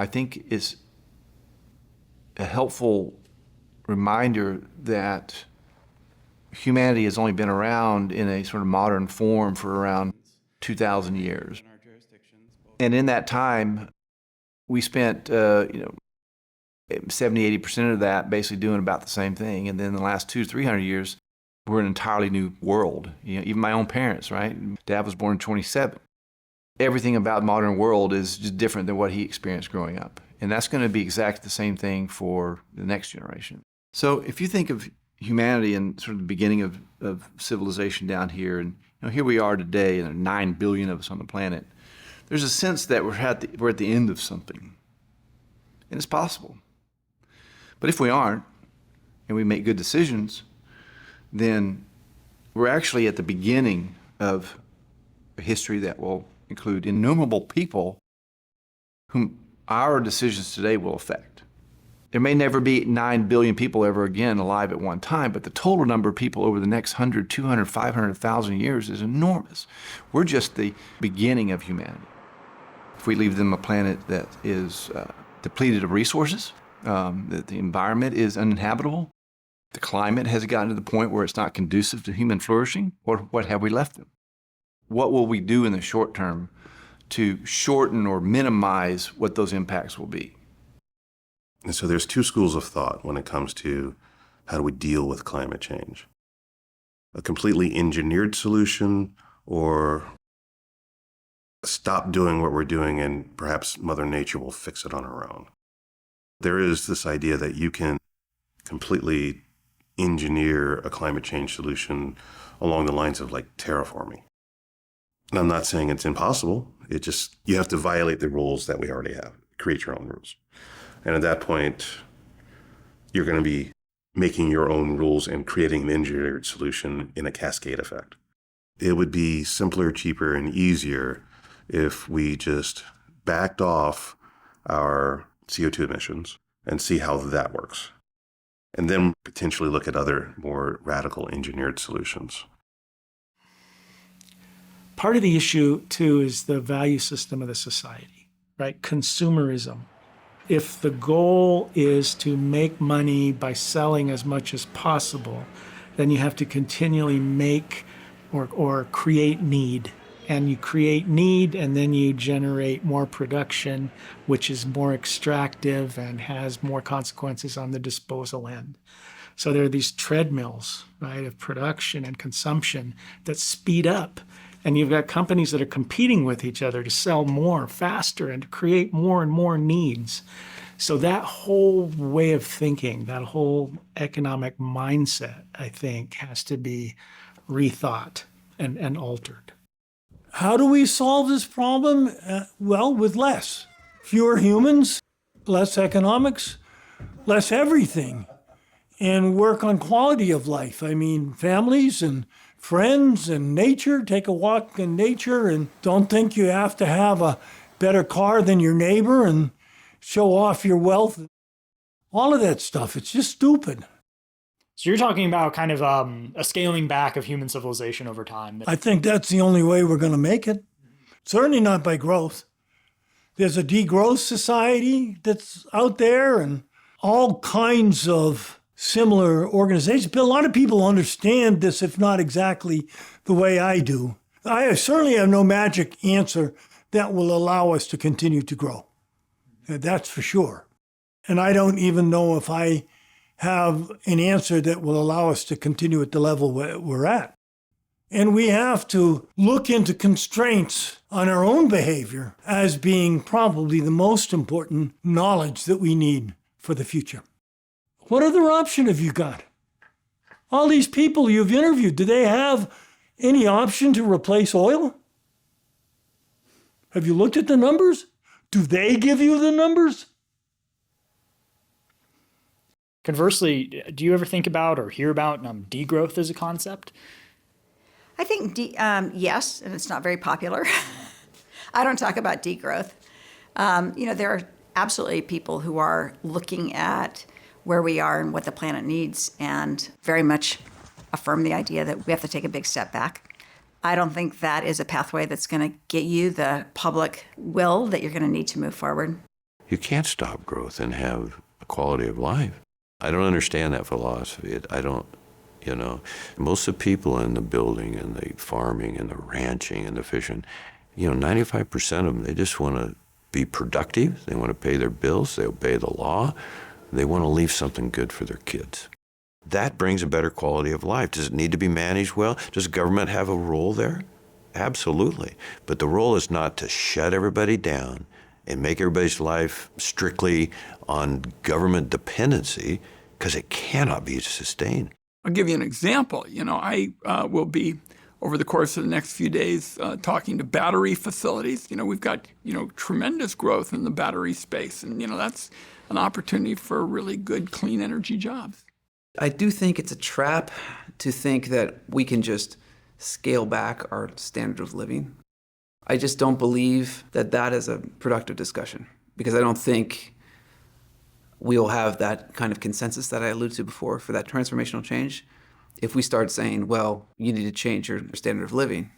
I think is a helpful reminder that humanity has only been around in a sort of modern form for around 2,000 years. And in that time, we spent, 70, 80% of that basically doing about the same thing. And then in the last 200-300 years, we're in an entirely new world. Even my own parents, right? Dad was born in 27. Everything about the modern world is just different than what he experienced growing up. And that's going to be exactly the same thing for the next generation. So if you think of humanity and sort of the beginning of civilization down here, and here we are today, and there are 9 billion of us on the planet, there's a sense that we're at the end of something. And it's possible. But if we aren't, and we make good decisions, then we're actually at the beginning of a history that will include innumerable people whom our decisions today will affect. There may never be 9 billion people ever again alive at one time, but the total number of people over the next 100, 200, 500,000 years is enormous. We're just the beginning of humanity. If we leave them a planet that is depleted of resources, that the environment is uninhabitable, the climate has gotten to the point where it's not conducive to human flourishing, what have we left them? What will we do in the short term to shorten or minimize what those impacts will be? And so there's two schools of thought when it comes to how do we deal with climate change. A completely engineered solution, or stop doing what we're doing and perhaps Mother Nature will fix it on her own. There is this idea that you can completely engineer a climate change solution along the lines of like terraforming. And I'm not saying it's impossible. You have to violate the rules that we already have, create your own rules. And at that point, you're going to be making your own rules and creating an engineered solution in a cascade effect. It would be simpler, cheaper, and easier if we just backed off our CO2 emissions and see how that works. And then potentially look at other more radical engineered solutions. Part of the issue, too, is the value system of the society, right? Consumerism. If the goal is to make money by selling as much as possible, then you have to continually make or create need. And you create need, and then you generate more production, which is more extractive and has more consequences on the disposal end. So there are these treadmills, right, of production and consumption that speed up. And you've got companies that are competing with each other to sell more faster and to create more and more needs. So that whole way of thinking, that whole economic mindset, I think, has to be rethought and altered. How do we solve this problem? Well, with less. Fewer humans, less economics, less everything, and work on quality of life. I mean, families and friends and nature. Take a walk in nature and don't think you have to have a better car than your neighbor and show off your wealth. All of that stuff, it's just stupid. So you're talking about kind of a scaling back of human civilization over time. I think that's the only way we're going to make it. Certainly not by growth. There's a degrowth society that's out there and all kinds of similar organizations. But a lot of people understand this, if not exactly the way I do. I certainly have no magic answer that will allow us to continue to grow. That's for sure. And I don't even know if I have an answer that will allow us to continue at the level we're at. And we have to look into constraints on our own behavior as being probably the most important knowledge that we need for the future. What other option have you got? All these people you've interviewed, do they have any option to replace oil? Have you looked at the numbers? Do they give you the numbers? Conversely, do you ever think about or hear about degrowth as a concept? I think, yes, and it's not very popular. I don't talk about degrowth. There are absolutely people who are looking at where we are and what the planet needs and very much affirm the idea that we have to take a big step back. I don't think that is a pathway that's going to get you the public will that you're going to need to move forward. You can't stop growth and have a quality of life. I don't understand that philosophy. I don't, most of the people in the building and the farming and the ranching and the fishing, 95% of them, they just want to be productive. They want to pay their bills. They obey the law. They want to leave something good for their kids. That brings a better quality of life. Does it need to be managed well? Does government have a role there? Absolutely. But the role is not to shut everybody down and make everybody's life strictly on government dependency, because it cannot be sustained. I'll give you an example. I will be, over the course of the next few days, talking to battery facilities. We've got, tremendous growth in the battery space. And, that's an opportunity for really good, clean energy jobs. I do think it's a trap to think that we can just scale back our standard of living. I just don't believe that that is a productive discussion, because I don't think we'll have that kind of consensus that I alluded to before for that transformational change. If we start saying, well, you need to change your standard of living,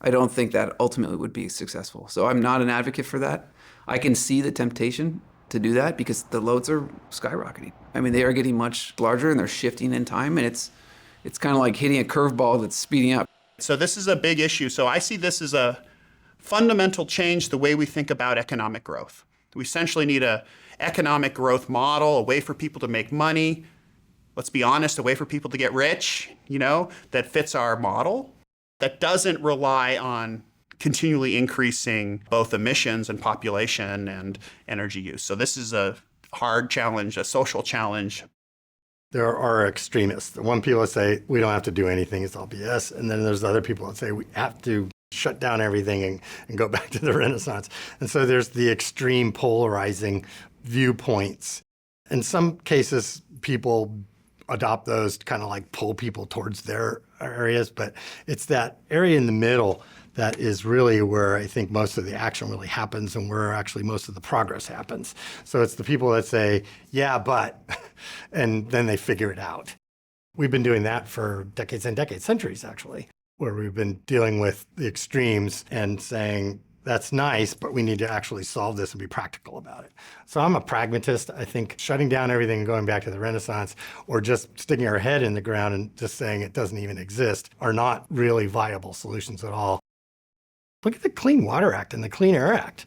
I don't think that ultimately would be successful. So I'm not an advocate for that. I can see the temptation to do that because the loads are skyrocketing. I mean, they are getting much larger and they're shifting in time, and it's kind of like hitting a curveball that's speeding up. So this is a big issue. So I see this as a fundamental change the way we think about economic growth. We essentially need a economic growth model, a way for people to make money. Let's be honest, a way for people to get rich, that fits our model, that doesn't rely on continually increasing both emissions and population and energy use. So this is a hard challenge, a social challenge. There are extremists. The one people that say we don't have to do anything, it's all BS. And then there's other people that say we have to shut down everything and go back to the Renaissance. And so there's the extreme polarizing viewpoints. In some cases, people adopt those to kind of like pull people towards their areas, but it's that area in the middle that is really where I think most of the action really happens and where actually most of the progress happens. So it's the people that say, yeah, but, and then they figure it out. We've been doing that for decades and decades, centuries actually, where we've been dealing with the extremes and saying, that's nice, but we need to actually solve this and be practical about it. So I'm a pragmatist. I think shutting down everything and going back to the Renaissance, or just sticking our head in the ground and just saying it doesn't even exist, are not really viable solutions at all. Look at the Clean Water Act and the Clean Air Act.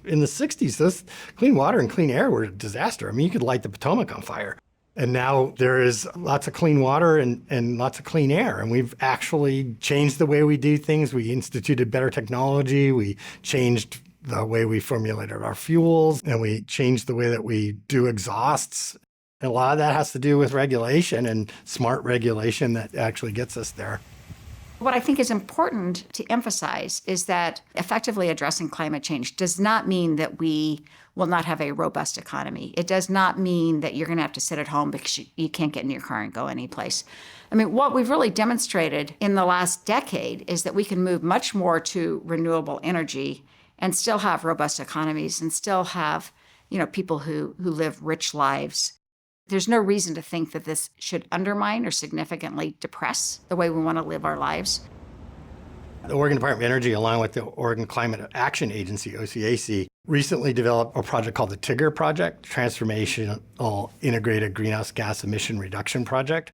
In the 60s, those clean water and clean air were a disaster. I mean, you could light the Potomac on fire. And now there is lots of clean water and lots of clean air. And we've actually changed the way we do things. We instituted better technology. We changed the way we formulated our fuels. And we changed the way that we do exhausts. And a lot of that has to do with regulation and smart regulation that actually gets us there. What I think is important to emphasize is that effectively addressing climate change does not mean that we will not have a robust economy. It does not mean that you're going to have to sit at home because you can't get in your car and go anyplace. I mean, what we've really demonstrated in the last decade is that we can move much more to renewable energy and still have robust economies and still have, people who live rich lives. There's no reason to think that this should undermine or significantly depress the way we want to live our lives. The Oregon Department of Energy, along with the Oregon Climate Action Agency, OCAC, recently developed a project called the TIGGER Project, Transformational Integrated Greenhouse Gas Emission Reduction Project,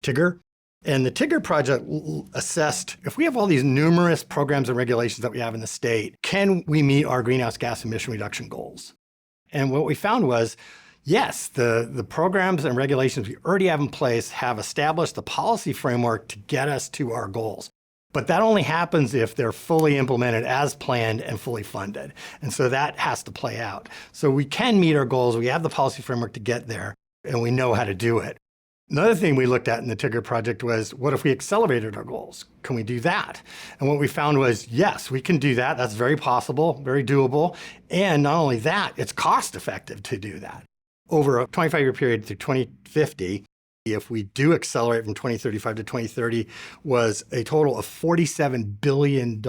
TIGGER. And the TIGGER project assessed, if we have all these numerous programs and regulations that we have in the state, can we meet our greenhouse gas emission reduction goals? And what we found was, yes, the programs and regulations we already have in place have established the policy framework to get us to our goals. But that only happens if they're fully implemented as planned and fully funded. And so that has to play out. So we can meet our goals. We have the policy framework to get there, and we know how to do it. Another thing we looked at in the TIGGER project was, what if we accelerated our goals? Can we do that? And what we found was, yes, we can do that. That's very possible, very doable. And not only that, it's cost effective to do that. Over a 25-year period through 2050, if we do accelerate from 2035 to 2030, was a total of $47 billion to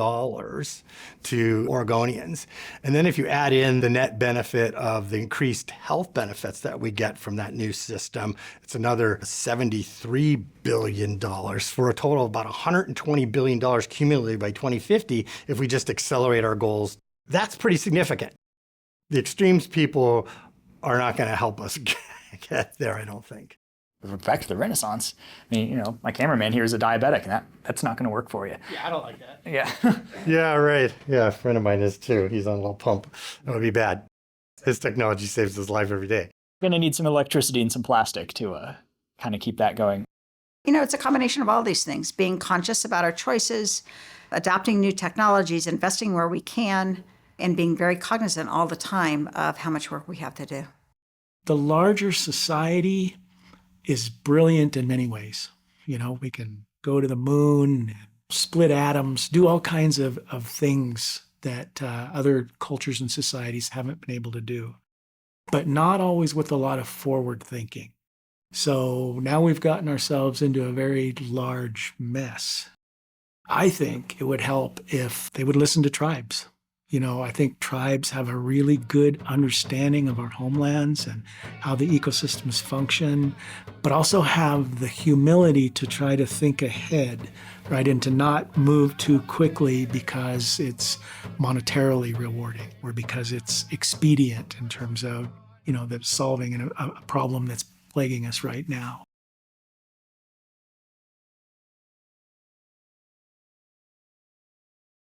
Oregonians. And then if you add in the net benefit of the increased health benefits that we get from that new system, it's another $73 billion for a total of about $120 billion cumulatively by 2050 if we just accelerate our goals. That's pretty significant. The extremes people are not going to help us get there, I don't think. Back to the Renaissance. I mean, my cameraman here is a diabetic, and that's not going to work for you. Yeah, I don't like that. Yeah. Yeah, right. Yeah, a friend of mine is too. He's on a little pump. That would be bad. His technology saves his life every day. Going to need some electricity and some plastic to kind of keep that going. It's a combination of all these things, being conscious about our choices, adopting new technologies, investing where we can, and being very cognizant all the time of how much work we have to do. The larger society is brilliant in many ways. We can go to the moon, split atoms, do all kinds of things that other cultures and societies haven't been able to do, but not always with a lot of forward thinking. So now we've gotten ourselves into a very large mess. I think it would help if they would listen to tribes. I think tribes have a really good understanding of our homelands and how the ecosystems function, but also have the humility to try to think ahead, right? And to not move too quickly because it's monetarily rewarding or because it's expedient in terms of, that's solving a problem that's plaguing us right now.